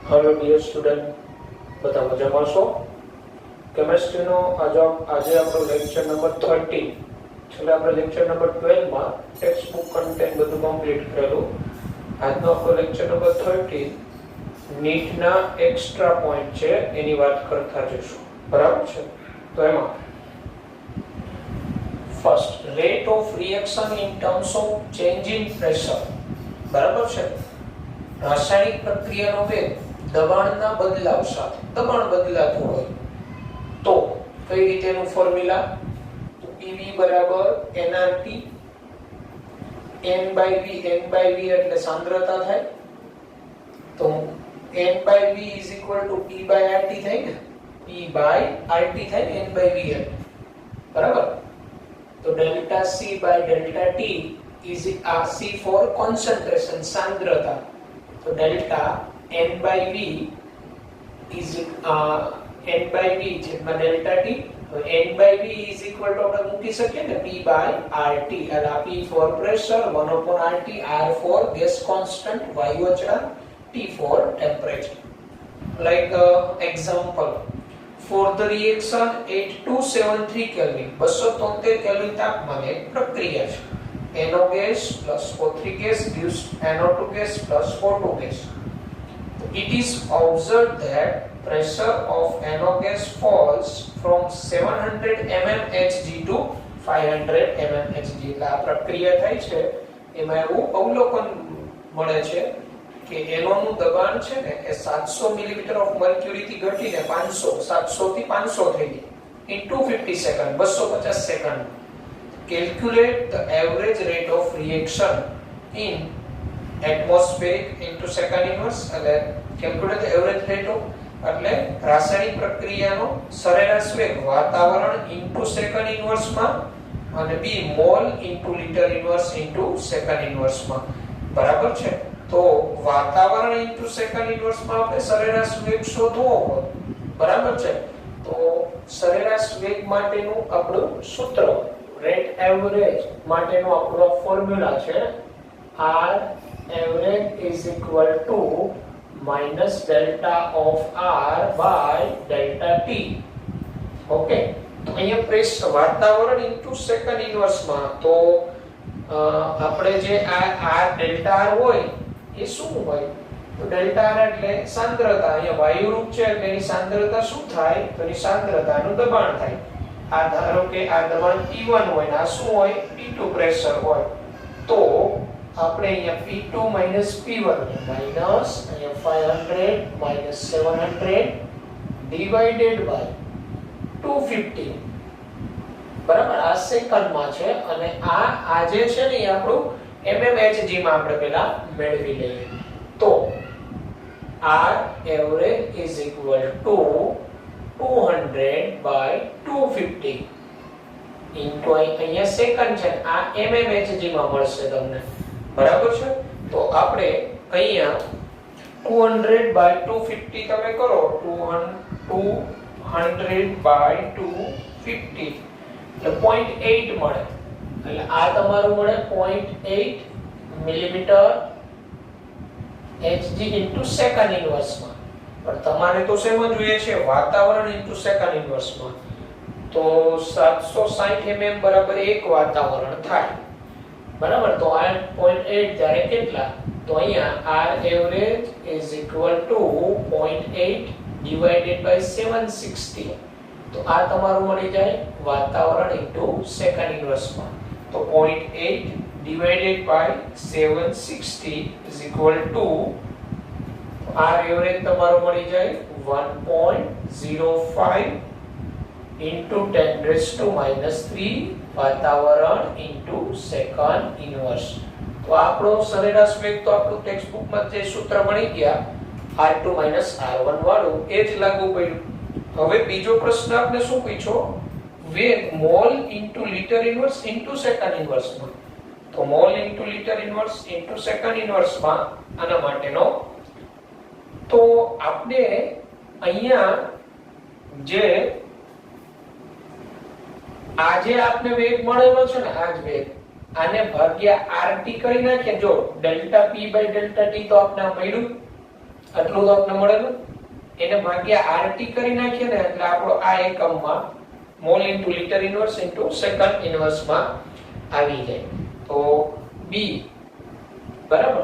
Hello dear student, બધા મજામાં છો? કેમેસ્ટ્રીનો આજે આપણો લેક્ચર નંબર 13, છેલ્લે આપણે લેક્ચર નંબર 12 માં ટેક્સ્ટ બુક કન્ટેન્ટ બધું કમ્પ્લીટ કરેલું. આજનો આપણો લેક્ચર નંબર 13 નીટના એક્સ્ટ્રા પોઈન્ટ છે એની વાત કરતા જઈશું, બરાબર છે? તો એમાં first rate of reaction in terms of change in pressure, બરાબર છે? રાસાયણિક પ્રક્રિયાનો વેગ દબાણના બદલાવ સાથે દબાણ બદલાતું હોય તો કઈ રીતેનું ફોર્મ્યુલા? PV બરાબર nRT, n/v એટલે સાંદ્રતા થાય, તો n/v P/RT થાય ને, P/RT થાય ને, n/v બરાબર. તો delta C/delta T is C for concentration, સાંદ્રતા. તો delta n/v is n/v જેમાં delta T, તો n/v is equal to આપણે મૂકી શકીએ ને P/RT. એટલે P for pressure, 1/RT, R for gas constant, વાયુ અચળાંક, T for temperature. Like example, for the reaction at 273 Kelvin, 273 Kelvin તાપમાને પ્રક્રિયા છે. NO gas plus O3 gas gives NO2 gas plus O2 gas. It is observed that pressure of NO gas falls from 700 mmHg to 500 mmHg. એટલે આ પ્રક્રિયા થાય છે એમાં એવું અવલોકન મળે છે કે NO નું દબાણ છે ને એ 700 મિલીમીટર ઓફ મર્ક્યુરી થી ઘટીને 700 થી 500 થઈ ગઈ in 250 second, 250 second. Calculate the average rate of reaction in atmospheric into second inverse. એટલે calculate the average rate of એટલે રાસાયણિક પ્રક્રિયાનો સરેરાશ વેગ વાતાવરણ ઇન્ટુ સેકન્ડ ઇન્વર્સ માં અને b mall into litre inverse into second inverse માં, બરાબર છે? તો વાતાવરણ ઇન્ટુ સેકન્ડ ઇન્વર્સ માં આપણે સરેરાશ વેગ શોધવો હોય, બરાબર છે? તો સરેરાશ વેગ માટેનું આપણું સૂત્ર રેટ એવરેજ માટેનો આપણો ફોર્મ્યુલા છે R average is equal to minus delta of R by delta T. Okay, તો અહીંયા પ્રેશર વાતાવરણ ઇન્ટુ સેકન્ડ ઇન્વર્સ માં તો આપણે જે આ ડેલ્ટા R હોય એ શું હોય? તો ડેલ્ટા R એટલે સાંદ્રતા. અહીંયા વાયુ રૂપ છે એટલે એની સાંદ્રતા શું થાય? તો એની સાંદ્રતાનું દબાણ થાય. આ ધારો કે આ દબાણ P1 હોય ને આ શું હોય? P2 પ્રેશર હોય. તો આપણે અહીંયા P2 P1 માઈનસ અહીંયા 500 માઈનસ 700 ડિવાઇડેડ બાય 250, બરાબર? આ સેકન્ડમાં છે અને આ જે છે ને એ આપણું mmHg માં આપણે પહેલા મેળવી લઈએ. તો R average is equal to 200 by 250 into અહીંયા સેકન્ડ છે, આ mmHg માં મળશે તમને, બરાબર છે? તો આપણે અહીંયા 200 by 250 તમે કરો 200 by 250 એટલે 0.8 મળે. એટલે આ તમારું મળે 0.8 millimetre Hg into second inverse માં. પણ તમારે તો શેમાં જોઈએ છે? વાતાવરણ ઇન્ટુ સેકન્ડ ઇન્વર્સ માં. તો 760 mm બરાબર 1 વાતાવરણ થાય, બરાબર? તો આ 0.8 ત્યારે કેટલા? તો અહીંયા R average is equal to 0.8 divided by 760. તો આ તમારું મળી જાય વાતાવરણ ઇન્ટુ સેકન્ડ ઇન્વર્સ માં. તો 0.8 divided by 760 is equal to R average તમારું મળી જાય 1.05 into 10 raised to minus 3 વાતાવરણ into સેકન્ડ ઇન્વર્સ. તો આપણો સરેરાશ વેગ તો આપણું ટેક્સ્ટ બુક માં જે સૂત્ર મળી ગયા R2 R1 વાળું એ જ લાગુ પડ્યું. હવે બીજો પ્રશ્ન આપણે શું પૂછ્યો? વેગ mall into litre inverse into second inverse માં. તો mall into litre inverse into second inverse માં આના માટેનો. તો આપણે અહીંયા જે આજે આપને વેગ મળેલો છે ને આ જ વેગ આને ભાગ્યા RT કરી નાખીએ. જો delta P by delta T તો આપને મળ્યું આટલું તો આપણે મળેલું, એને ભાગ્યા RT કરી નાખીએ ને એટલે આપણો આ એકમમાં mall into litre inverse into second inverse માં આવી જાય. તો B બરાબર.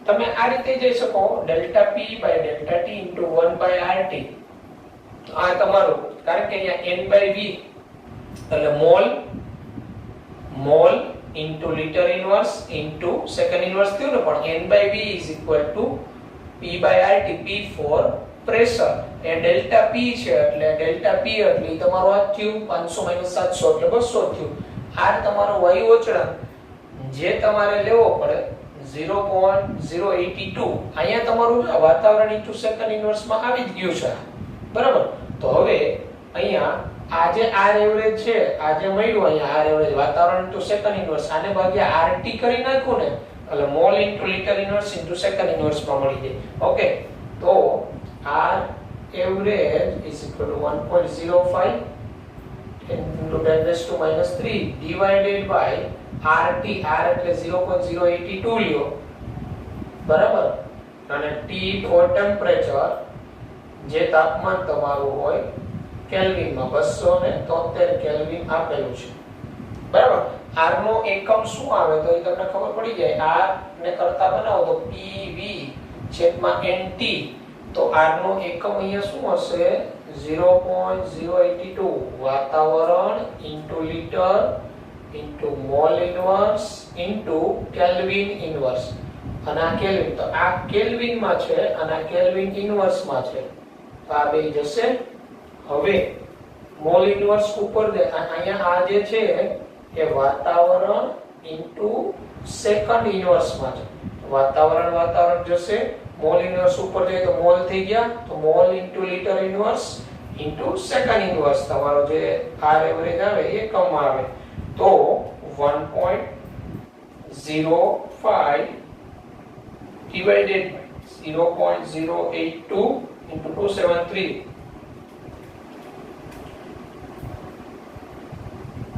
તમે આ રીતે જઈ શકો delta P by delta T into 1 by RT. તો આ તમારું, કારણ કે અહીંયા N બાય V એટલે mole into litre inverse into second inverse થયું ને, પણ N by V is equal to P by RT. P for pressure, એ ડેલ્ટા P છે એટલે ડેલ્ટા P એટલે તમારું આ થયું 500 - 700 એટલે 200 થયું. આ તમારો વાયુ અચળાંક જે તમારે લેવો પડે 0.082. અહીંયા તમારું વાતાવરણ ઇન્ટુ સેકન્ડ ઇન્વર્સ માં આવી જ ગયું છે, બરાબર. તો હવે અહીંયા આ જે R એવરેજ છે, આ જે મળ્યું અહીંયા R એવરેજ વાતાવરણ ઇન્ટુ સેકન્ડ ઇન્વર્સ, આને ભાગ્યા RT કરી નાખો ને એટલે mole into litre inverse into second inverse માં મળી જાય. ઓકે, તો R average is equal to 1.05 into 10⁻³ divided by RT. R એટલે 0.082 લ્યો, બરાબર. અને T for temperature, જે તાપમાન તમારું હોય કેલ્વિન માં 273 કેલ્વિન આપેલું છે, બરાબર. R નો એકમ શું આવે તો એ તમને ખબર પડી જાય. R ને કરતા બનાવો તો PV છેદમાં NT. તો R નો એકમ અહીંયા શું હશે 0.082 વાતાવરણ into litre into mall inverse into kelvin inverse. અને આ કેલ્વિન, તો આ કેલ્વિન માં છે અને આ કેલ્વિન ઇન્વર્સ માં છે, તો આ બે જશે. હવે મોલ ઇન્વર્સ ઉપર દે, અહીંયા આ જે છે એ વાતાવરણ ઇન્ટુ સેકન્ડ ઇન્વર્સ માં છે. વાતાવરણ જશે, મોલ ઇન્વર્સ ઉપર જાય તો મોલ થઈ ગયા, તો mall into litre inverse into second inverse તમારો જે R એવરેજ આવે એ કમ આવે. તો 1.05 divided by 0.082 into 273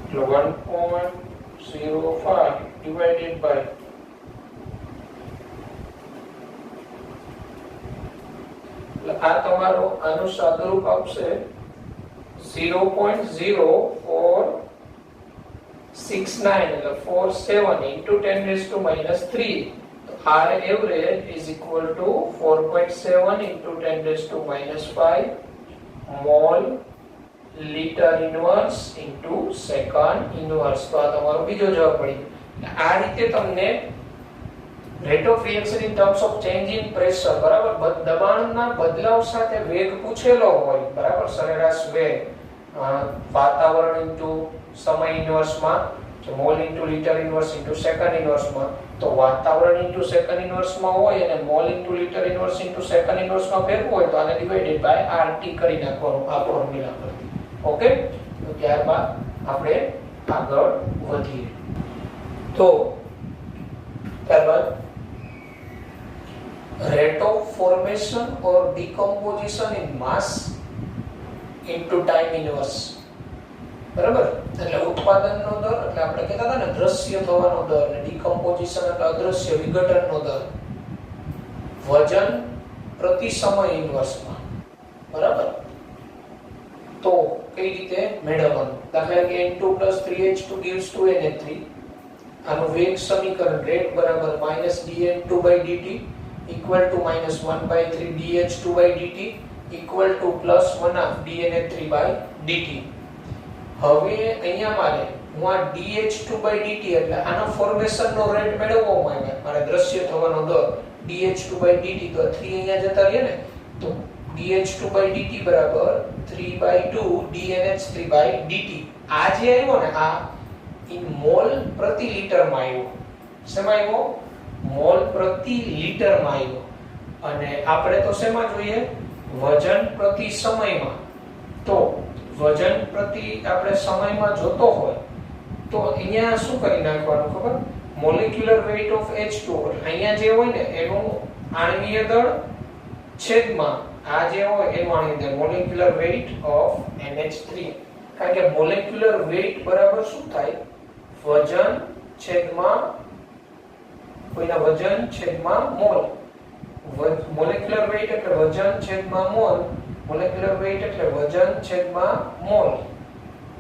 એટલે 1.05 divided by આ તમારો આનું સાદુરૂપ આપશે 0.0469 એટલે 47 into 10⁻³ R average is equal to 4.7 into 10⁻⁵ mol liter inverse into second inverse. તો આ તમારો બીજો જવાબ પડી. આ રીતે તમને rate of reaction in terms of change in pressure, બરાબર, દબાણના બદલાવ સાથે વેગ પૂછેલો હોય, બરાબર, સરેરાશ વેગ વાતાવરણ ઇન્ટુ સમય ઇન્વર્સ માં, mall into litre inverse into second inverse માં. તો વાતાવરણ ઇન્ટુ સેકન્ડ ઇન્વર્સ માં હોય અને mall into litre inverse into second inverse માં ફેરવું હોય તો આને ડિવાઇડેડ બાય RT કરી નાખવાનું આ ફોર્મ્યુલા પરથી. ઓકે, તો ત્યારબાદ આપણે આગળ વધીએ. તો ત્યારબાદ rate of formation or decomposition in mass into time inverse, બરાબર. એટલે ઉત્પાદનનો દર એટલે આપણે કહેતા હતા ને દ્રશ્ય થવાનો દર, અને ડીકમ્પોઝિશન એટલે અદ્રશ્ય વિઘટનનો દર, વજન પ્રતિ સમય ઇન્વર્સમાં, બરાબર. તો કઈ રીતે મેળવવાનું? દાખલા કે N2 + 3H2 gives 2NH3. આનું વેગ સમીકરણ રેટ બરાબર -dN2/dt equal to -1/3 dH2/dt equal to +1/2 dNH3/dt. હવે અહીંયા મારે હું આ dH2/dt એટલે આનો ફોર્મેશનનો રેટ મેળવવો મારે દ્રશ્ય થવાનો દર dH2/dt, તો 3 અહીંયા જતા રહે ને, તો dH2/dt બરાબર 3/2 dNH3/dt. આ જે આવ્યો ને આ ઇન મોલ પ્રતિ લિટર માં આવ્યો. શેમાં આવ્યો? મોલ પ્રતિ લિટર માં આવ્યો. અને આપણે તો શેમાં જોઈએ? વજન પ્રતિ સમયમાં. તો વજન પ્રતિ આપણે સમયમાં જોતો હોય તો અહીંયા શું કરી નાખવાનું ખબર? મોલેક્યુલર વેઇટ ઓફ H2 અહીંયા જે હોય ને એનું આણ્વીય દળ છેદમાં આ જે હોય એનું આણ્વીય દળ, મોલેક્યુલર વેઇટ ઓફ NH3. કારણ કે મોલેક્યુલર વેઇટ બરાબર શું થાય? વજન છેદમાં કોઈના વજન છેદમાં મોલ. મોલેક્યુલર વેઇટ એટલે વજન છેદમાં મોલ, મોલેક્યુલર વેઇટ એટલે વજન છેદમાં મોલ,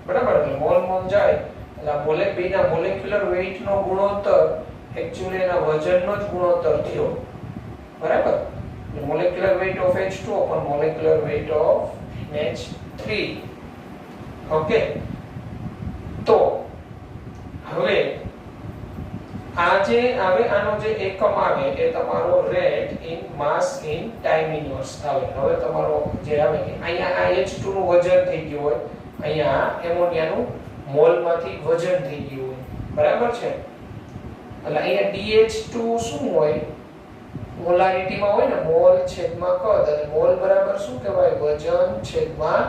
બરાબર? એટલે મોલ જાય એટલે આ બેના મોલેક્યુલર વેઇટ નો ગુણોત્તર એક્ચ્યુઅલી એના વજનનો જ ગુણોત્તર થયો, બરાબર? એટલે molecular weight of H2 upon molecular weight of NH3. Okay, તો હવે આનો જે એકમ આવે એ તમારો rate in mass in time inverse આવે. હવે તમારો જે આવે અહીંયા આ H2 નું વજન થઈ ગયું હોય, અહીંયા એમોનિયાનું મોલ માંથી વજન થઈ ગયું હોય, બરાબર છે? એટલે અહીંયા DH2 શું હોય? મોલારિટીમાં હોય ને, મોલ છેદમાં કદ, અને મોલ બરાબર શું કહેવાય? વજન છેદમાં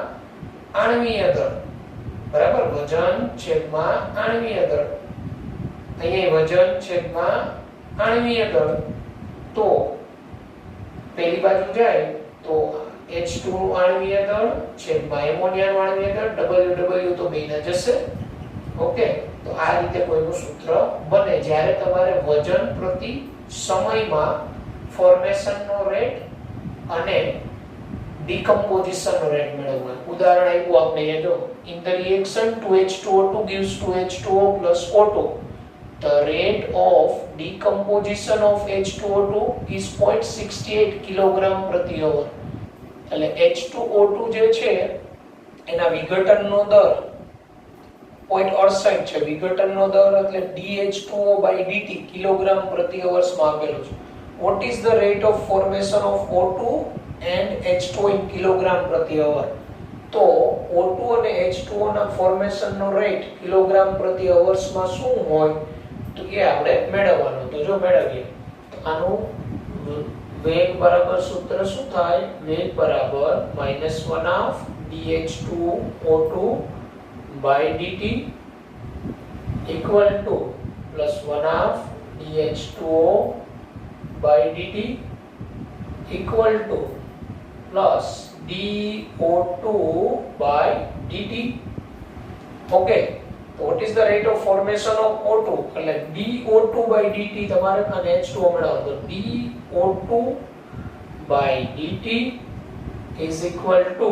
આણ્વીય દળ, બરાબર? વજન છેદમાં આણ્વીય દળ. અહીંયા વજન છેદમાં આણ્વીય દળ. તો પેલી બાજુ જાય તો H2 નું આણ્વીય દળ છેદમાં એમોનિયાનું આણ્વીય દળ, W તો બેના જશે. ઓકે, તો આ રીતે કોઈનું સૂત્ર બને જ્યારે તમારે વજન પ્રતિ સમયમાં ફોર્મેશનનો રેટ અને ડીકમ્પોઝિશનનો રેટ મેળવવો. ઉદાહરણ આપ્યું આપણે, એ જો in the reaction 2H2O2 gives 2H2O plus O2. The rate of decomposition of H2O2 is 0.68 kilogram પ્રતિ અવર. એટલે H2O2 જે છે એના વિઘટનનો દર 0.68 છે. વિઘટનનો દર એટલે dH2O/dt કિલોગ્રામ પ્રતિ અવર્સમાં આપેલો છે. What is the rate of formation of O2 and H2O in kilogram પ્રતિ અવર? તો O2 અને H2O ના ફોર્મેશનનો રેટ કિલોગ્રામ પ્રતિ અવર્સમાં શું હોય તો એ આપણે મેળવવાનું. તો જો મેળવીએ તો આનું વેગ બરાબર સૂત્ર શું થાય? વેગ બરાબર -1/2 dH2O2/dt equal to +1/2 dH2O/dt equal to plus dO2/dt. Okay, so what is the rate of formation of O2? એટલે dO2/dt તમારે અને H2O મેળવવાનો. તો dO2/dt is equal to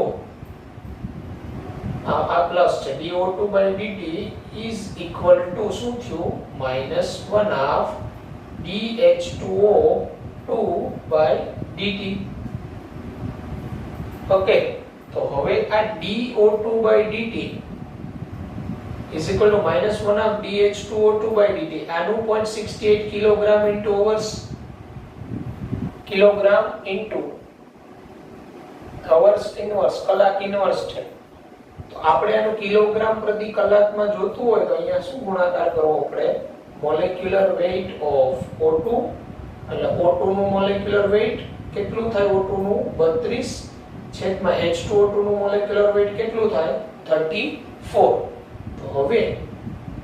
આ પ્લસ છે, dO2/dt is equal to શું થયું? -1/2 dH2O2/dt. ઓકે, તો હવે આ dO2/dt is equal to -1/2 dH2O2/dt. આનું 0.68 kilogram into hours, kilogram into hours inverse, કલાક ઇન્વર્સ છે. તો આપણે આનું કિલોગ્રામ પ્રતિ કલાકમાં જોતું હોય તો અહીંયા શું ગુણાકાર કરવો આપણે? મોલેક્યુલર વેઇટ ઓફ O2, એટલે O2 નું મોલેક્યુલર વેઇટ કેટલું થાય? O2 નું 32 છેદમાં H2O2 નું મોલેક્યુલર વેઇટ કેટલું થાય? 34. તો હવે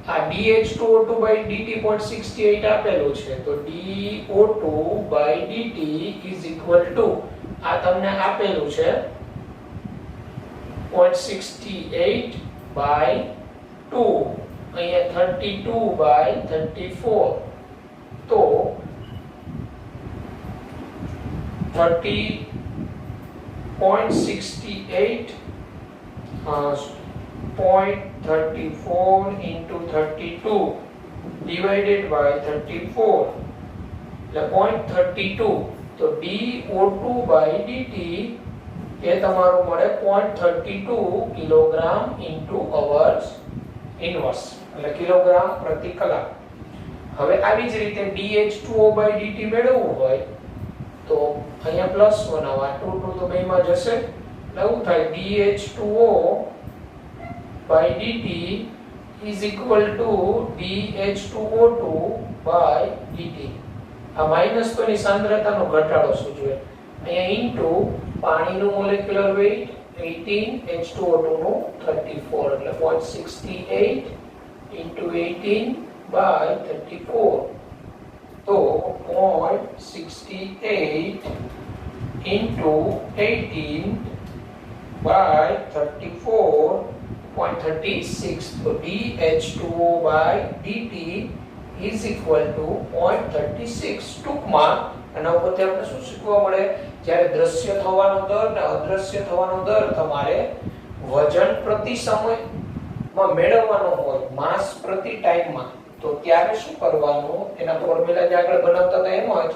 આ dH2O2/dt 0.68 આપેલું છે, તો dO2/dt is equal to આ તમને આપેલું છે 0.68/2, અહીંયા 32/34. તો 0.68 0.34 into 32 divided by 34 એટલે 0.32. તો dO2/dt એ તમારું મળે 0.32 કિલોગ્રામ into hours inverse, એટલે કિલોગ્રામ પ્રતિ કલાક. હવે આવી જ રીતે dH2O/dt મેળવવું હોય તો અહીંયા +1 આ 2 તો બેમાં જશે, એવું થાય dH2O/dt is equal to dH2O2/dt. આ માઈનસ તો ની સાંદ્રતાનો ઘટાડો સૂચવે. અહીંયા ઇન્ટુ પાણીનું મોલેક્યુલર વેઇટ 18, H2O2 નું 34, એટલે 0.68 into 18/34. તો 0.68 into 18/34, 0.36. તો dH2O/dt is equal to 0.36. ટૂંકમાં આના ઉપરથી આપણે શું શીખવા મળે? જ્યારે દ્રશ્ય થવાનો દર ને અદ્રશ્ય થવાનો દર તમારે વજન પ્રતિ સમયમાં મેળવવાનો હોય, માસ પ્રતિ ટાઈમમાં, તો ત્યારે શું કરવાનું? એના ફોર્મ્યુલા જે આગળ બનાવતા હતા એમ જ,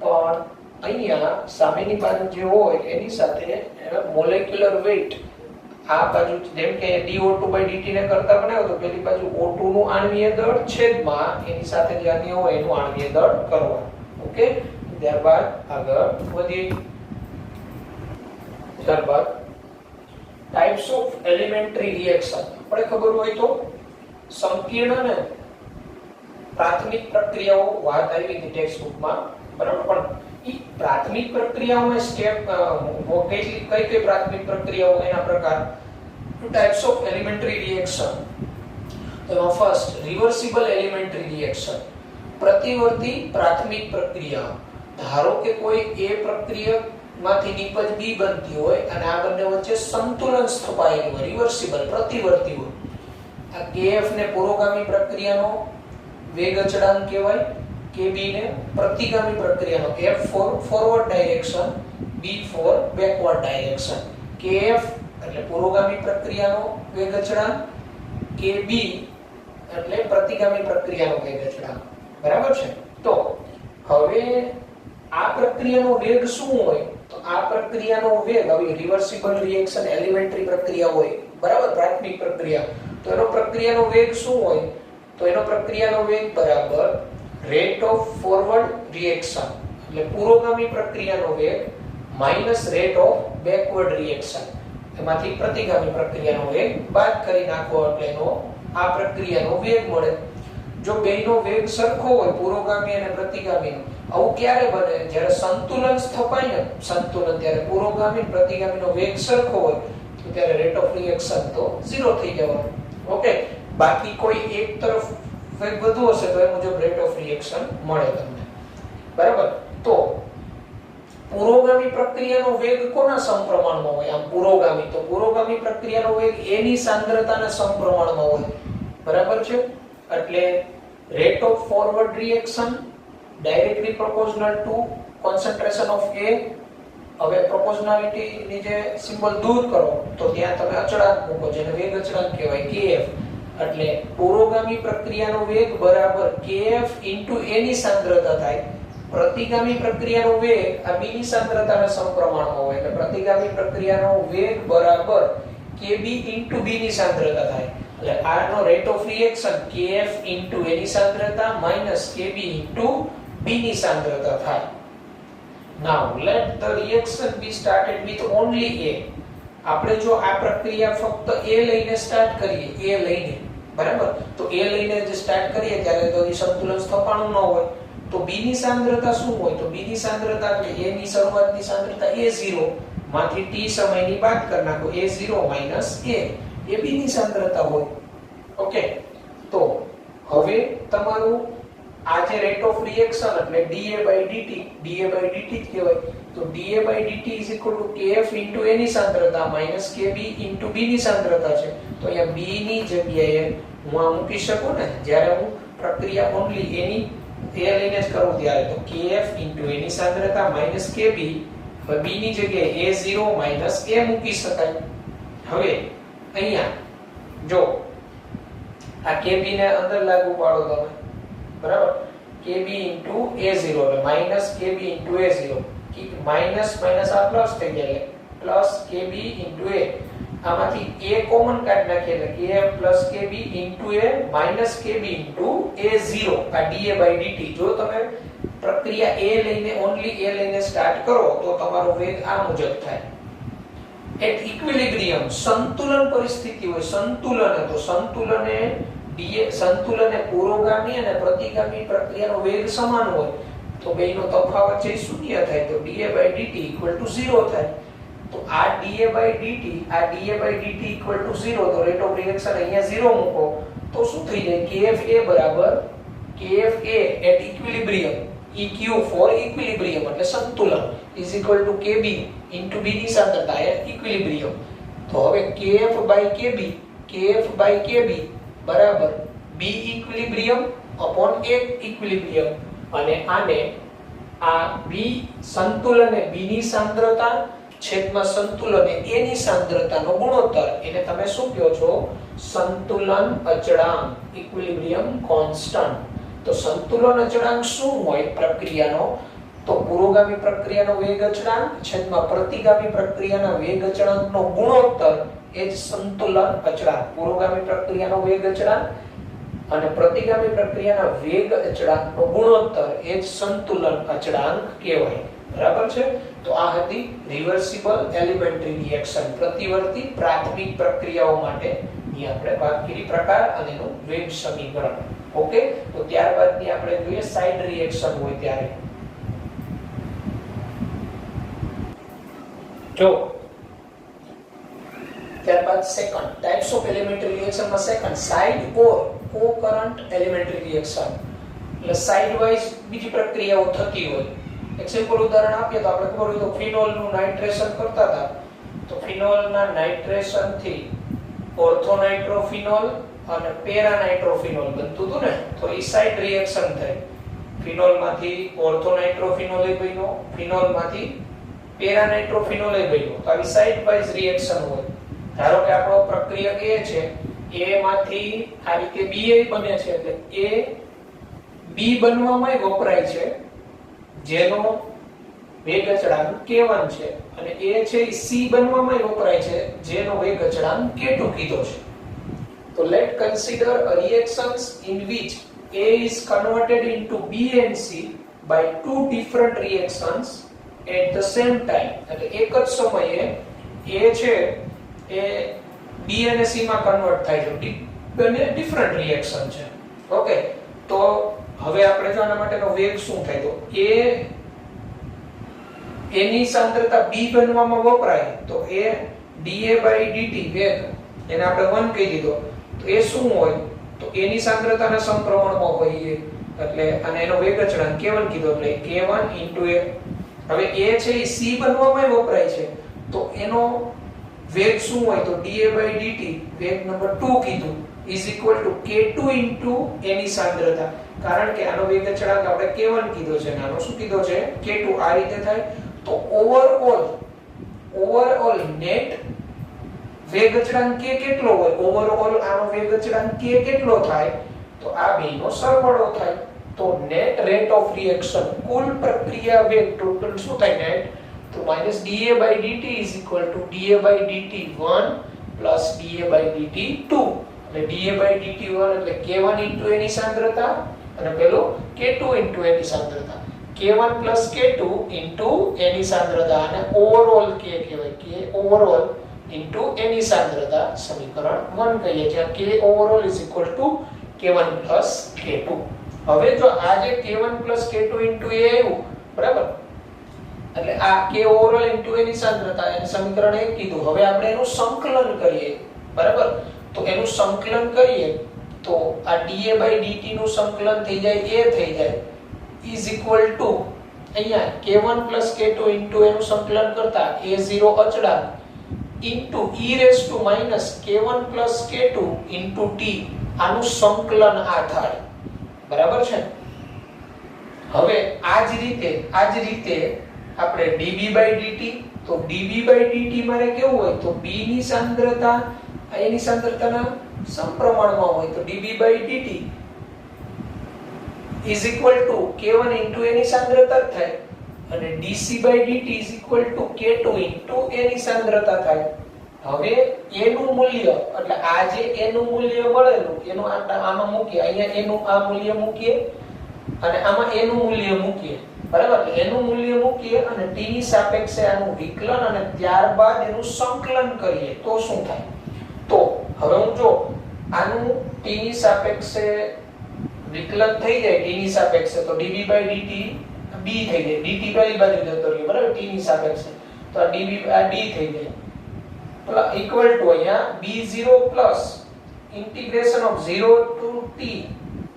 પણ અહીંયા સામેની બાજુ જે હોય એની સાથે મોલેક્યુલર વેઇટ આ બાજુ જેમ કે dO2/dt ને કરતા બનાવો તો પેલી બાજુ O2 નું આણ્વીય દળ છેદમાં એની સાથે જે અન્ય હોય એનું આણ્વીય દળ કરવાનું. ઓકે, ત્યારબાદ આગળ વધીએ. ત્યારબાદ ટાઇપ્સ ઓફ એલિમેન્ટરી રિએક્શન. આપણે ખબર હોય તો સંકીર્ણ ને પ્રાથમિક પ્રક્રિયાઓ વાત આવી હતી ટેક્સ્ટ બુકમાં, બરાબર? પણ ઈ પ્રાથમિક પ્રક્રિયાઓમાં સ્ટેપ કઈ પ્રાથમિક પ્રક્રિયાઓ એના પ્રકાર. Types of elementary reaction. તો ફર્સ્ટ રિવર્સિબલ એલિમેન્ટરી રિએક્શન, પ્રતિવર્તી પ્રાથમિક પ્રક્રિયા. ધારો કે કોઈ એ પ્રક્રિયામાંથી નિપજ બી બનતી હોય અને આ બંને વચ્ચે સંતુલન સ્થપાયેલું હોય, રિવર્સિબલ પ્રતિવર્તી હોય. આ કેએફ ને પુરોગામી પ્રક્રિયાનો વેગ અચળાંક કહેવાય, KB ને પ્રતિગામી પ્રક્રિયાનો F for forward direction, B for backward direction. KF એટલે પુરોગામી પ્રક્રિયાનો વેગ અચળાંક, KB એટલે પ્રતિગામી પ્રક્રિયાનો વેગ અચળાંક. બરાબર છે? તો હવે આ પ્રક્રિયાનો વેગ શું હોય? તો આ પ્રક્રિયાનો વેગ, હવે રિવર્સિબલ રિએક્શન એલિમેન્ટરી પ્રક્રિયા હોય, બરાબર, પ્રાથમિક પ્રક્રિયા, તો એનો પ્રક્રિયાનો વેગ શું હોય? તો એનો પ્રક્રિયાનો વેગ બરાબર રેટ ઓફ ફોરવર્ડ રિએક્શન એટલે પુરોગામી પ્રક્રિયાનો વેગ minus rate of backward reaction, એમાંથી પ્રતિગામી પ્રક્રિયાનો વેગ બાદ કરી નાખો એટલે એનો આ પ્રક્રિયાનો વેગ મળે. જો બેયનો વેગ સરખો હોય, પુરોગામી અને પ્રતિગામીનો, આવું ક્યારે બને? જ્યારે સંતુલન સ્થપાય ને સંતુલન, ત્યારે પુરોગામી અને પ્રતિગામીનો વેગ સરખો હોય તો ત્યારે રેટ ઓફ રિએક્શન તો 0 થઈ જવાનો. ઓકે, બાકી કોઈ એક તરફ વેગ વધુ હશે તો એ મુજબ રેટ ઓફ રિએક્શન મળે તમને. બરાબર? તો પુરોગામી પ્રક્રિયાનો વેગ કોના સમપ્રમાણમાં હોય? આમ પુરોગામી, તો પુરોગામી પ્રક્રિયાનો વેગ A ની સાંદ્રતાના સમપ્રમાણમાં હોય. બરાબર છે? એટલે rate of forward reaction directly proportional two concentration of A. હવે પ્રોપોર્શનાલિટી ની જે સિમ્બોલ દૂર કરો તો ત્યાં તમે અચળાંક મૂકો જેને વેગ અચળાંક કહેવાય, KF. એટલે પુરોગામી પ્રક્રિયાનો વેગ બરાબર KF A ની સાંદ્રતા થાય. પ્રતિગામી પ્રક્રિયાનો વેગ આ B ની સાંદ્રતાના સમપ્રમાણમાં હોય એટલે પ્રતિગામી પ્રક્રિયાનો વેગ બરાબર KB B ની સાંદ્રતા થાય. એટલે આનો rate of reaction KF A ની સાંદ્રતા માઈનસ KB B ની સાંદ્રતા થાય. Now let the reaction be started with only A. આપણે જો આ પ્રક્રિયા ફક્ત A લઈને સ્ટાર્ટ કરીએ, A લઈને, બરાબર, તો A લઈને જે સ્ટાર્ટ કરીએ ત્યારે તો એ સંતુલન સ્થપાણું ન હોય. તો B ની સાંદ્રતા શું હોય? તો B ની સાંદ્રતા એટલે A ની શરૂઆતની સાંદ્રતા A0 માંથી t સમયની બાદ કરી નાખો, A0 minus A, A B ની સાંદ્રતા હોય. ઓકે, તો હવે તમારું આ જે રેટ ઓફ રિએક્શન એટલે dA/dt જ કહેવાય. તો dA/dt KF A ની સાંદ્રતા માઈનસ KB B ની સાંદ્રતા છે. તો અહીંયા B ની જગ્યાએ હું આ મૂકી શકું ને, જ્યારે હું પ્રક્રિયા ઓન્લી A લઈને જ કરું ત્યારે, તો KF A ની સાંદ્રતા માઈનસ KB, હવે B ની જગ્યાએ A0 માઈનસ A મૂકી શકાય. હવે અહીંયા જો આ KB ને અંદર લાગુ પાડો તમે, બરાબર, KB A0 એટલે minus KB A0, minus minus આ પ્લસ થઈ જાય એટલે પ્લસ KB A. આમાંથી A કોમન કાઢી નાખીએ એટલે KF plus KB A minus KB A0 આ dA/dt. જો તમે પ્રક્રિયા A લઈને ઓન્લી A લઈને સ્ટાર્ટ કરો તો તમારો વેગ આ મુજબ થાય. એટ ઇક્વિલિબ્રિયમ સંતુલન પરિસ્થિતિ હોય, સંતુલન, તો સંતુલને પુરોગામી અને પ્રતિગામી પ્રક્રિયાનો વેગ સમાન હોય તો બેયનો તફાવત છે શૂન્ય થાય, તો dA/dt = 0 થાય. તો આ dA/dt = 0, તો રેટ ઓફ રિએક્શન અહીંયા 0 મૂકો તો શું થઈ જાય? KFA બરાબર KFA at equilibrium, EQ for equilibrium એટલે સંતુલન = KB B ની સાંદ્રતા એટ ઇક્વિલિબ્રિયમ. તો હવે KF/KB બરાબર B equilibrium upon A equilibrium, અને આને આ b સંતુલન એ b ની સાંદ્રતા છેદમાં સંતુલન એ a ની સાંદ્રતાનો ગુણોત્તર, એને તમે શું કહો છો? સંતુલન અચળાંક, ઇક્વિલિબ્રિયમ કોન્સ્ટન્ટ. તો સંતુલન અચળાંક શું હોય પ્રક્રિયાનો? તો પુરોગામી પ્રક્રિયાનો વેગ અચળાંક છેદમાં પ્રતિગામી પ્રક્રિયાના વેગ અચળાંકનો ગુણોત્તર એ જ સંતુલન અચળાંક. પુરોગામી પ્રક્રિયાનો વેગ અચળાંક અને પ્રતિગામી પ્રક્રિયાના વેગ અચળાંકનો ગુણોત્તર એ જ સંતુલન અચળાંક કહેવાય. બરાબર છે? તો આ હતી રિવર્સિબલ એલિમેન્ટરી રિએક્શન, પ્રતિવર્તી પ્રાથમિક પ્રક્રિયાઓ માટે ની આપણે વાત કરી પ્રકાર અને એનું વેગ સમીકરણ. ઓકે, તો ત્યારબાદની આપણે જોઈએ સાઇડ રિએક્શન હોય ત્યારે. જો ત્યારબાદ second types of elementary reaction માં સેકન્ડ સાઇડ ઓર કો-કરન્ટ એલિમેન્ટરી રિએક્શન. એટલે સાઇડ વાઇઝ બીજી પ્રક્રિયાઓ થતી હોય. એક સિમ્પલ ઉદાહરણ આપીએ તો આપણે ખબર હોય તો ફિનોલ નું નાઇટ્રેશન કરતા હતા, તો ફિનોલ ના નાઇટ્રેશન થી ઓર્થોનાઇટ્રોફિનોલ અને પેરાનાઇટ્રોફિનોલ બનતું હતું ને, તો એ સાઇડ રિએક્શન થઈ. ફિનોલ માંથી ઓર્થોનાઇટ્રોફિનોલ એ બન્યો, ફિનોલ માંથી પેરાનાઇટ્રોફિનોલ એ બન્યો. તો આવી સાઇડ વાઇઝ રિએક્શન હોય. ધારો કે આપણો પ્રક્રિયક A છે, A માંથી આ રીતે Ba બને છે, એટલે A B બનવામાં વપરાય છે જેનો વેગ અચળાંક K1 છે, અને A છે એ C બનવામાં વપરાય છે જેનો વેગ અચળાંક K2 કીધો છે. તો let consider a reactions in which A is converted into B and C by two different reactions at the same time. એટલે એક જ સમયે A છે એ B અને C માં કન્વર્ટ થાય છે, બંને ડિફરન્ટ રિએક્શન છે. ઓકે, તો હવે આપણે જો આના માટેનો વેગ શું થાય, તો A ની સાંદ્રતા B બનવામાં વપરાય તો A dA/dt વેગ એને આપણે 1 કહી દીધો. તો એ શું હોય, તો A ની સાંદ્રતાના સમપ્રમાણમાં હોય એ, એટલે અને એનો વેગ અચળાંક K1 કીધો, એટલે K1 A. હવે A છે એ C બનવામાં વપરાય છે, તો એનો વેગ શું હોય, તો dA/dt વેગ નંબર 2 કીધું is equal to K2 into A ની સાંદ્રતા. કારણ કે આનો વેગ અચળાંક આપણે K1 કીધો છે અને આનો શું કીધો છે K2. આ રીતે થાય. તો ઓવરઓલ નેટ વેગ અચળાંક K કેટલો હોય, ઓવરઓલ આનો વેગ અચળાંક K કેટલો થાય, તો આ બેનો સરવાળો થાય. તો નેટ રેટ ઓફ રિએક્શન, કુલ પ્રક્રિયા વેગ ટોટલ શું થાય નેટ, તો minus dA/dt is equal to dA/dt 1 plus dA/dt 2. એટલે dA/dt 1 એટલે K1 into A ની સાંદ્રતા અને પેલો K2 into A ની સાંદ્રતા. K1 plus K2 into A ની સાંદ્રતા અને ઓવરઓલ K કહેવાય, K ઓવરઓલ into A ની સાંદ્રતા, સમીકરણ 1 કહીએ જ્યાં K overall is equal to K1 plus K2. હવે જો આ જે K1 plus K2 into A આવ્યું, બરાબર, એટલે આ K ઓવરઓલ into A ની સાંદ્રતા એને સમીકરણ 1 કીધું. હવે આપણે એનું સંકલન કરીએ, બરાબર, તો એનું સંકલન કરીએ તો આ dA/dt નું સંકલન થઈ જાય A થઈ જાય is equal to અહીંયા K1 plus K2 into A નું સંકલન કરતા A0 અચળાંક into e raised to minus K1 plus K2 into t, આનું સંકલન આ થાય. બરાબર છે? હવે આ જ રીતે આપણે dB/dt, તો dB/dt મારે કેવું હોય, તો B ની સાંદ્રતા A ની સાંદ્રતાના સમપ્રમાણમાં હોય, તો dB/dt is equal to K1 into A ની સાંદ્રતા થાય અને dC/dt is equal to K2 into A ની સાંદ્રતા થાય. હવે A નું મૂલ્ય, એટલે આ જે A નું મૂલ્ય મળેલું એનું આમાં મૂકીએ, અહીંયા A નું આ મૂલ્ય મૂકીએ અને આમાં A નું મૂલ્ય મૂકીએ, બરાબર. A નું મૂલ્ય મૂકીએ અને t ની સાપેક્ષે આનું વિકલન અને ત્યારબાદ એનું સંકલન કરીએ તો શું થાય. તો હવે હું જો આનું t ની સાપેક્ષે વિકલન થઈ જાય, t ની સાપેક્ષે, તો dB/dt b થઈ જાય, dt પેલી બાજુ જતો રહ્યો, બરાબર, t ની સાપેક્ષે, તો આ dB આ d થઈ જાય પ્લસ ઇક્વલ ટુ અહીંયા b0 plus integration of 0 to t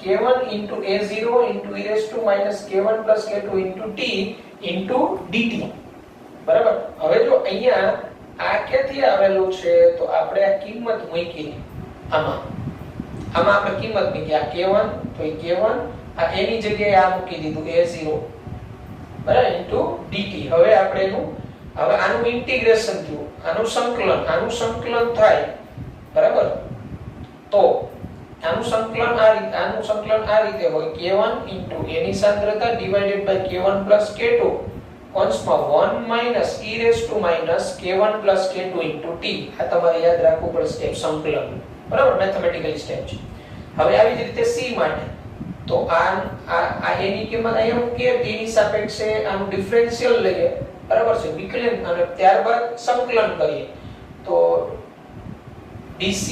K1 into A0 into e raised to minus K1 plus K2 into t into dt. બરાબર. હવે જો અહીંયા આ ક્યાંથી આવેલું છે, તો આપણે આ કિંમત મૂકી આમાં આપણે કિંમત મૂકી, આ K1 તો એ K1, આ A ની જગ્યાએ આ મૂકી દીધું A0 બરાબર ઇન્ટુ dt. હવે આપણે હવે આનું ઇન્ટિગ્રેશન થયું, આનું સંકલન થાય બરાબર. તો આનું સંકલન આ રીતે હોય k1 a ની સાંદ્રતા ડિવાઇડેડ બાય k1 k2 કૌંસમાં 1 e raised to k1 k2 t. આ તમારે યાદ રાખવું પડે સ્ટેપ સંકલન, બરાબર, મેથેમેટિકલ સ્ટેપ છે. હવે આવી જ રીતે c માટે તો આ a ની કિંમત અહીંયા મૂકીએ, t ની સાપેક્ષે આનું ડિફરન્શિયલ લઈએ, બરાબર છે, વિકલન, અને ત્યારબાદ સંકલન કરીએ તો dc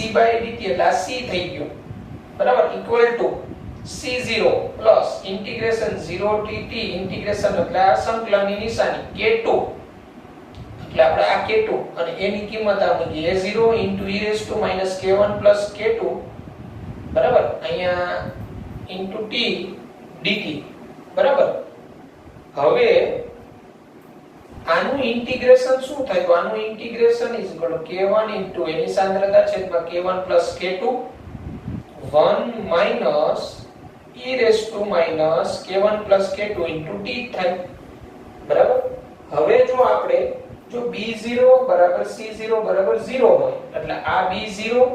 dt એટલે આ c થઈ ગયું, બરાબર, equal to c0 plus integration 0 થી t ઇન્ટિગ્રેશન એટલે આ સંકલનની નિશાની k2 એટલે આપણે આ k2 અને a ની કિંમત આ મૂકી a0 e raised to k1 k2 બરાબર, અહીંયા ઇન્ટુ t dt, બરાબર. હવે આનું ઇન્ટિગ્રેશન શું થાય? તો આનું integration is equal two k1 into a ની સાંદ્રતા છેદમાં k1 k2 1 e raised to k1 k2 into t થાય, બરાબર. હવે જો આપણે b0 બરાબર c0 બરાબર 0 હોય એટલે આ b0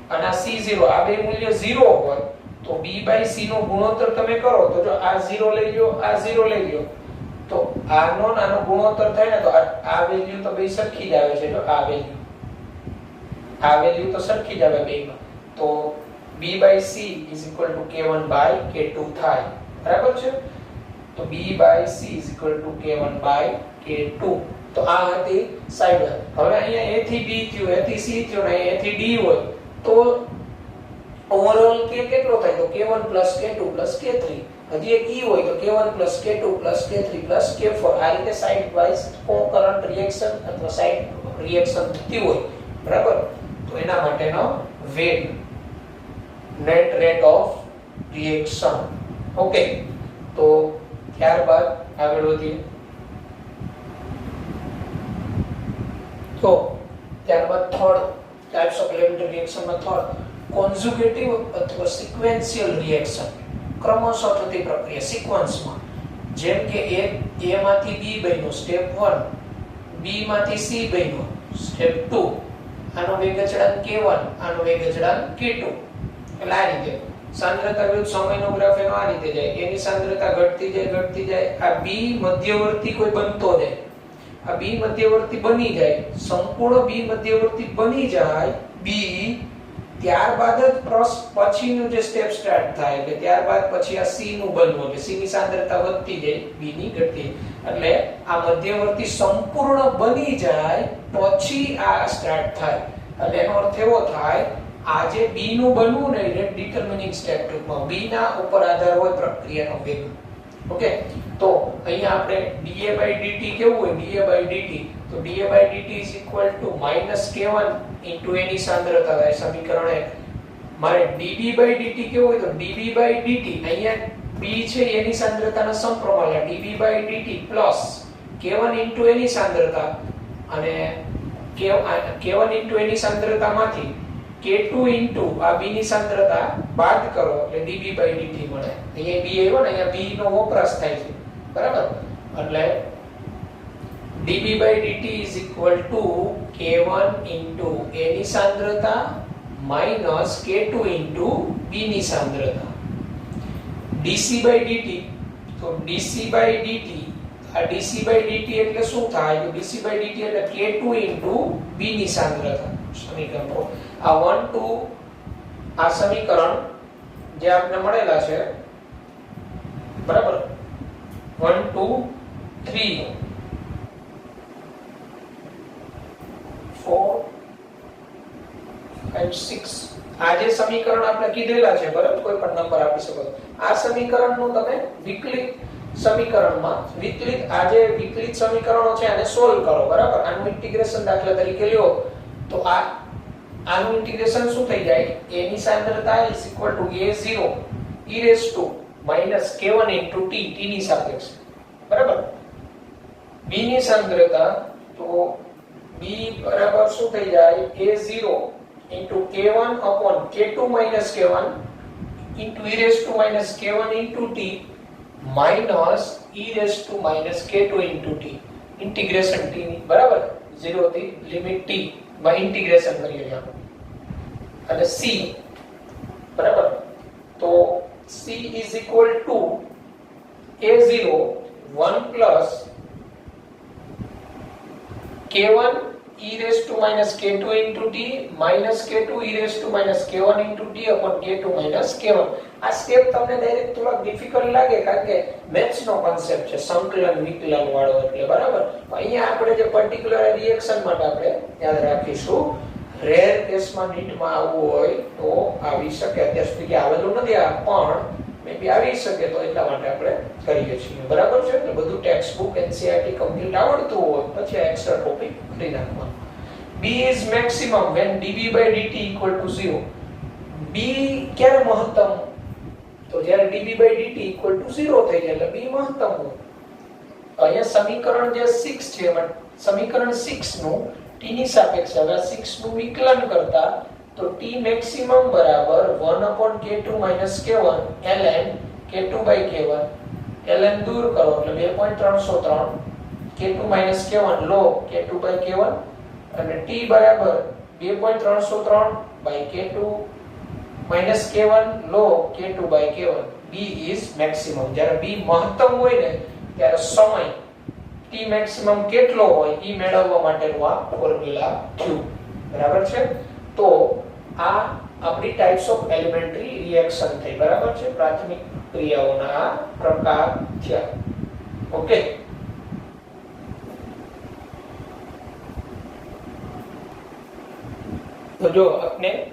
અને આ c0 આ બે મૂલ્ય 0 હોય તો b by c નો ગુણોત્તર તમે કરો તો જો આ 0 લઈ લ્યો, આ 0 લઈ લ્યો તો આનો નાનો ગુણોત્તર થાય ને તો આ વેલ્યુ તો બે સરખી જ આવે છે. જો આ વેલ્યુ તો સરખી જ આવે બેમાં, તો b by c is equal to k1 by k2 થાય, બરાબર છે. તો b by c is equal to k1 by k2. તો આ હતી સાઈડ. હવે અહીંયા a થી b થયું, a થી c થયું ને a થી d હોય તો ઓવરઓલ k કેટલો થાય? તો k1 k2 k3. હજી એક e હોય તો k1 k2 k3 k4. આ રીતે સાઇડ વાઇઝ કોકરન્ટ રિએક્શન અથવા સાઇડ રિએક્શન થતી હોય, બરાબર. તો એના માટેનો વેગ net rate of reaction. Okay, તો ત્યારબાદ આગળ વધીએ. તો ત્યારબાદ third types of elementary reaction માં થર્ડ કોન્જુગેટિવ અથવા સિક્વેન્શિયલ રિએક્શન, ક્રમશઃ થતી પ્રક્રિયા સિક્વન્સમાં. જેમ કે a માંથી b બન્યો સ્ટેપ 1, b માંથી c બન્યો સ્ટેપ 2, આનો વેગ અચળાંક k1, આનો વેગ અચળાંક k2. એટલે આ રીતે સાંદ્રતા વિરુદ્ધ સમયનો ગ્રાફ એનો આ રીતે જાય. a ની સાંદ્રતા ઘટતી જાય, આ b મધ્યવર્તી કોઈ બનતો જાય, આ b મધ્યવર્તી બની જાય, સંપૂર્ણ b મધ્યવર્તી બની જાય b, ત્યારબાદ જ પછીનું જે સ્ટેપ સ્ટાર્ટ થાય એટલે ત્યારબાદ પછી આ c નું બનવું, એટલે c ની સાંદ્રતા વધતી જાય, b ની ઘટતી, એટલે આ મધ્યવર્તી સંપૂર્ણ બની જાય પછી આ સ્ટાર્ટ થાય. એટલે એનો અર્થ એવો થાય આ જે b નું બનવું ને રેટ ડિટરમિનિંગ સ્ટેપ ટૂંકમાં b ના ઉપર આધાર હોય પ્રક્રિયાનો વેગ. ઓકે, તો અહીંયા આપણે dA by dt કેવું હોય? dA by dt તો dA by dt is equal to -k1 into a ની સાંદ્રતા થાય, સમીકરણ 1. મારે dB by dt કેવું હોય? તો dB by dt અહીંયા b છે a ની સાંદ્રતાના સમપ્રમાણ dB by dt plus k1 into a ની સાંદ્રતા અને k1 into a ની સાંદ્રતામાંથી k2 into આ b ની સાંદ્રતા બાદ કરો એટલે dB by dt મળે. અહીંયા b આવ્યો ને, અહીંયા b નો વપરાશ થાય છે, બરાબર. એટલે dB by dt is equal to k1 into a ની સાંદ્રતા minus k2 into b ની સાંદ્રતા. dC by dt તો dC by dt આ dC by dt એટલે શું થાય? તો dC by dt એટલે k2 into b ની સાંદ્રતા. સમીકરણ આ 1 2 આ સમીકરણ જે આપને મળેલા છે, બરાબર, 1 2 3 4 5 6 આ જે સમીકરણ આપણે કીધેલા છે, બરાબર, કોઈ પણ નંબર આપી શકો. આ સમીકરણનું તમે વિકલિત સમીકરણમાં આ જે વિકલિત સમીકરણો છે આને સોલ્વ કરો, બરાબર. આનું ઇન્ટિગ્રેશન દાખલા તરીકે લ્યો તો આનું ઇન્ટિગ્રેશન શું થઈ જાય? a ની સાંદ્રતા is equal to a0 e raised to k1 into t ની સાપેક્ષે, બરાબર. b ની સાંદ્રતા તો b બરાબર શું થઈ જાય? a0 into k1 upon k2 k1 into e raised to k1 into t minus e raise to minus k2 into t integration t ની બરાબર 0 થી લિમિટ t માં ઇન્ટિગ્રેશન કરીએ આપણે અને c બરાબર તો c is equal two a0 1 plus k1 e raised to minus k2 into t minus k2 e raised to minus k1 into t upon k2 minus k1 આ step તમને direct થોડા difficult લાગે કારણ કે maths નો concept છે સંકલન વિકલન વાળો એટલે બરાબર અહીંયા આપણે જે પર્ટિક્યુલર રિએક્શન માટે આપણે યાદ રાખીશું રેર કેસમાં નીટમાં આવવું હોય તો આવી શકે અત્યાર સુધી આવેલું નથી આ પણ મે બી આવી શકે તો એટલા માટે આપણે કરીએ છીએ બરાબર છે એટલે બધું ટેક્સ્ટ બુક એનસીઈઆરટી કમ્પ્લીટ આવડતું હોય પછી એક્સ્ટ્રા ટોપિક કરી નાખવાનું b is maximum when dB/dt equal to 0 b ક્યારે મહત્તમ તો જ્યારે dB/dt equal to 0 થઈ જાય એટલે b મહત્તમ હોય અહીંયા સમીકરણ જે 6 છે એમાં સમીકરણ 6 નું t ની સાપેક્ષે હવે 6 નું વિકલન કરતા તો t maximum બરાબર 1/k2 k1 ln k2/k1 ln દૂર કરો એટલે 2.303 k2 k1 log k2/k1 અને t બરાબર 2.303/k2 k1 log k2/k1 b is maximum જ્યારે b મહત્તમ હોય ને ત્યારે સમય t maximum કેટલો હોય ઈ મેળવવા માટેનું આ ફોર્મ્યુલા થયું બરાબર છે તો આ આપણી ટાઇપ્સ ઓફ એલિમેન્ટરી રિએક્શન થઈ બરાબર છે પ્રાથમિક ક્રિયાઓના આ પ્રકાર થયા ઓકે તો જો આપણે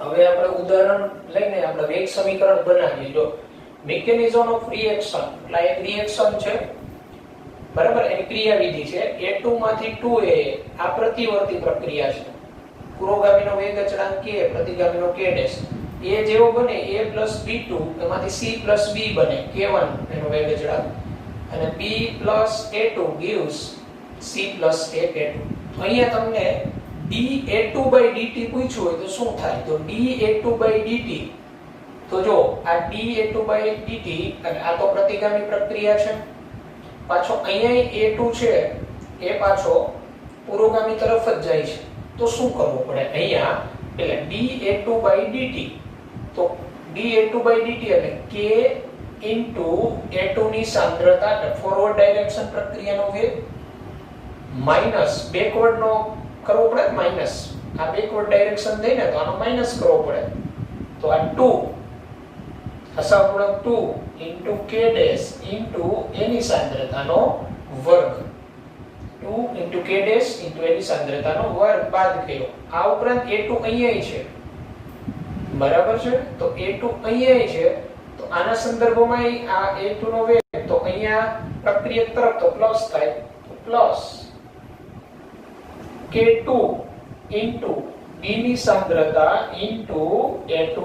હવે આપણે ઉદાહરણ લઈને આપણે વેગ સમીકરણ બનાવીએ જો મિકેનિઝમ ઓફ રિએક્શન એટલે એક રિએક્શન છે બરાબર એની ક્રિયાવિધિ છે a2 માંથી 2a આ પ્રતિવર્તી પ્રક્રિયા છે પુરોગામીનો વેગ અચળાંક k પ્રતિગામીનો k ડેશ a જેવો બને a b2 એમાંથી c b બને k1 એનો વેગ અચળાંક અને b a2 gives c a k2 અહીંયા તમને dA2/dt પૂછ્યું હોય તો શું થાય તો dA2/dt તો જો આ dA2/dt અને આ તો પ્રતિગામી પ્રક્રિયા છે પાછો અહીંયા A2 છે એ પાછો પુરોગામી તરફ જ જાય છે તો શું કરવું પડે અહીંયા એટલે dA2/dt તો dA2/dt એટલે k A2 ની સાંદ્રતા ફોરવર્ડ ડાયરેક્શન પ્રક્રિયાનો વેગ માઈનસ બેકવર્ડ નો કરવો પડે માઈનસ આ બેકવર્ડ ડાયરેક્શન થઈને તો આનો માઈનસ કરવો પડે તો આ 2 અસહગુણક 2 k ડેશ a ની સાંદ્રતાનો વર્ગ 2 k ડેશ a ની સાંદ્રતાનો વર્ગ બાદ કર્યો આ ઉપરાંત a2 અહીંયા છે બરાબર છે તો a2 અહીંયા છે તો આના સંદર્ભમાં આ a2 નો વેગ તો અહીંયા પ્રક્રિયક તરફ તો પ્લસ થાય તો પ્લસ k2 d ની સાંદ્રતા a2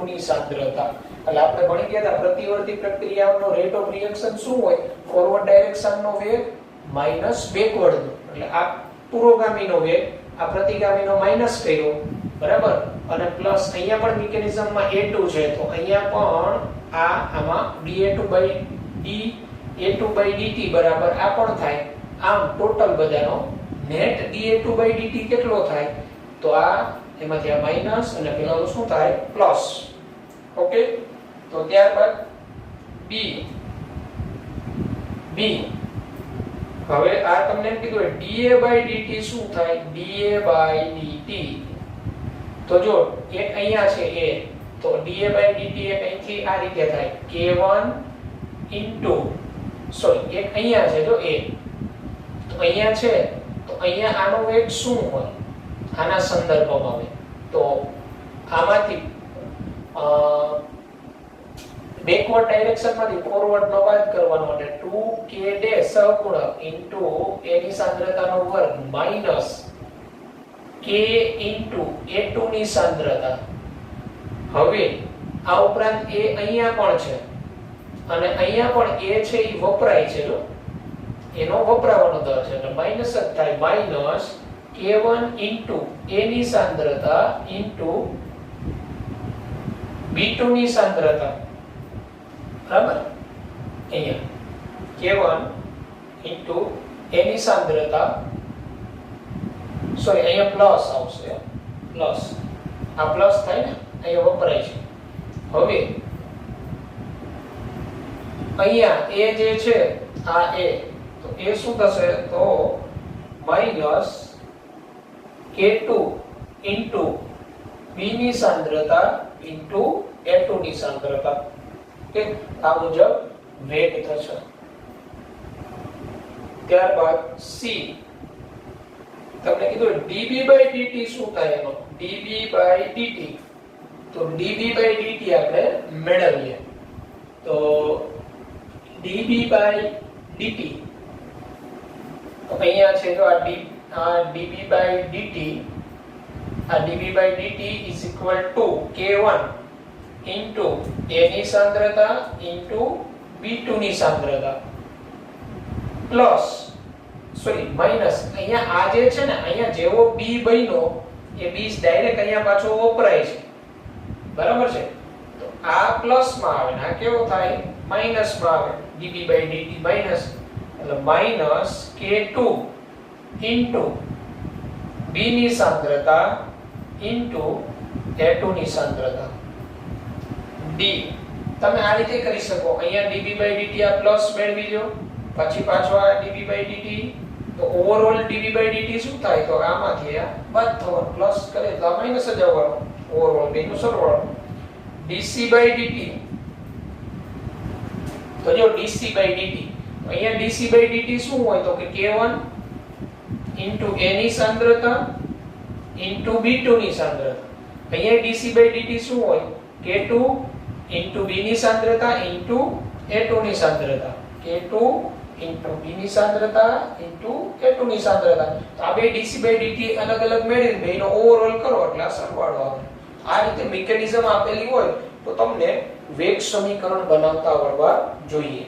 ની સાંદ્રતા એટલે આપણે ભણી ગયા હતા પ્રતિવર્તી પ્રક્રિયાનો રેટ ઓફ રિએક્શન શું હોય ફોરવર્ડ ડાયરેક્શનનો વેગ માઈનસ બેકવર્ડ એટલે આ પુરોગામીનો વેગ આ પ્રતિગામીનો માઈનસ કર્યો બરાબર અને પ્લસ અહીંયા પણ મિકેનિઝમમાં a2 છે તો અહીંયા પણ આમાં dA2/dt બરાબર આ પણ થાય આમ ટોટલ બધાનો નેટ dA2/dt કેટલો થાય તો આ એમાંથી આ માઈનસ અને પેલાનો શું થાય પ્લસ ઓકે તો ત્યારબાદ b હવે આ તમને એમ કીધું dA/dt શું થાય dA/dt તો જો એક અહીંયા છે a તો dA/dt એક અહીંથી આ રીતે થાય k1 એક અહીંયા છે જો a તો અહીંયા છે તો અહીંયા આનો વેગ શું હોય આના સંદર્ભમાં હોય તો આમાંથી બેકવર્ડ ડાયરેક્શન માંથી ફોરવર્ડ નો બાદ કરવાનો એટલે 2k ડેશ સહગુણક a ની સાંદ્રતાનો વર્ગ માઈનસ k a2 ની સાંદ્રતા હવે આ ઉપરાંત a અહીંયા પણ છે અને અહીંયા પણ a છે એ વપરાય છે જો એનો વપરાવાનો દર છે એટલે માઈનસ જ થાય માઈનસ k1 a ની સાંદ્રતા b2 ની સાંદ્રતા બરાબર અહીંયા K1 into A ની સાંદ્રતા સોરી અહીંયા પ્લસ આવશે પ્લસ આ પ્લસ થાય ને અહીંયા વપરાય છે હવે અહીંયા A જે છે આ A તો A શું થશે તો માઈનસ K2 into B ની સાંદ્રતા into A2 ની સાંદ્રતા કે આ મુજબ વેગ થશે ત્યારબાદ C તમને કીધું dB/dt શું થાય એનો dB/dt તો dB/dt આપણે મેળવીએ તો dB/dt તો અહીંયા છે તો આ dB/dt is equal to K1 into A ની સાંદ્રતા into B2 ની સાંદ્રતા પ્લસ સોરી માઈનસ અહીંયા આ જે છે ને અહીંયા જેવો B બન્યો એ B ડાયરેક્ટ અહીંયા પાછો વપરાય છે બરાબર છે તો આ પ્લસ માં આવે ને આ કેવો થાય માઈનસ માં આવે dB/dt માઈનસ એટલે માઈનસ K2 into B ની સાંદ્રતા into A2 ની સાંદ્રતા D તમે આ રીતે કરી શકો અહીંયા dB/dt આ પ્લસ મેળવી લો પછી પાછો આ dB/dt તો ઓવરઓલ dB/dt શું થાય તો આમાંથી આ બાદ થવાનું પ્લસ કરે તો આ માઈનસ જ આવવાનો ઓવરઓલ બેનો સરવાળો dC/dt તો જો dC/dt અહીંયા dC/dt શું હોય તો કે K1 into A ની સાંદ્રતા into B2 ની સાંદ્રતા અહીંયા dC/dt શું હોય K2 into B ની સાંદ્રતા into A2 ની સાંદ્રતા K2 into B ની સાંદ્રતા into A2 ની સાંદ્રતા તો આ બે dC/dt અલગ અલગ મેળવી બેનો ઓવરઓલ કરો એટલે આ સરવાળો આવે આ રીતે મિકેનિઝમ આપેલી હોય તો તમને વેગ સમીકરણ બનાવતા આવડવા જોઈએ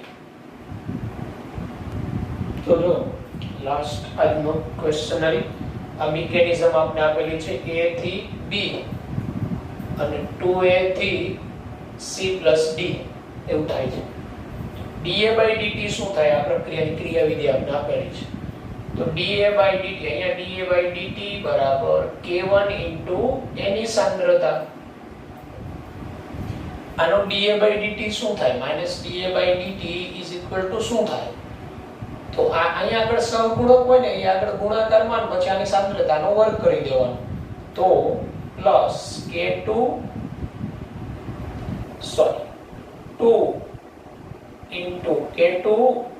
તો જો લાસ્ટ આજનો ક્વેશ્ચનરી આ મિકેનિઝમ આપણે આપેલી છે A થી B અને 2A થી C + D એવું થાય છે dA/dt શું થાય આ પ્રક્રિયાની ક્રિયાવિધિ આપણે આપેલી છે તો dA/dt અહીંયા dA/dt બરાબર K1 into A ની સાંદ્રતા આનો dA/dt શું થાય -dA/dt = શું થાય તો આ અહીંયા આગળ સહગુણક હોય ને અહીંયા આગળ ગુણાકારમાં પછી આની સાંદ્રતાનો વર્ગ કરી દેવાનો તો plus K2 2 into K2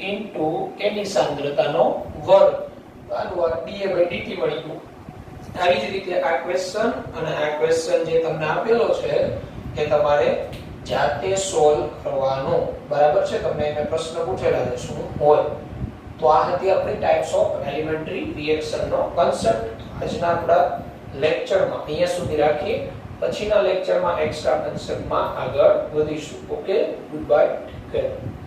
into A ની સાંદ્રતાનો વર્ગ આનું dA/dt મળી ગયું આવી જ રીતે આ ક્વેશ્ચન અને આ ક્વેશ્ચન જે તમને આપેલો છે એ તમારે જાતે સોલ્વ કરવાનો બરાબર છે તમને એને પ્રશ્ન પૂછેલા છે શું હોય તો આ હતી આપણી ટાઇપ્સ ઓફ એલિમેન્ટરી રિએક્શન નો કન્સેપ્ટ આજના આપણા લેક્ચરમાં અહીંયા સુધી રાખીએ પછીના લેક્ચરમાં એક્સ્ટ્રા કન્સેપ્ટમાં આગળ વધીશું okay good bye take care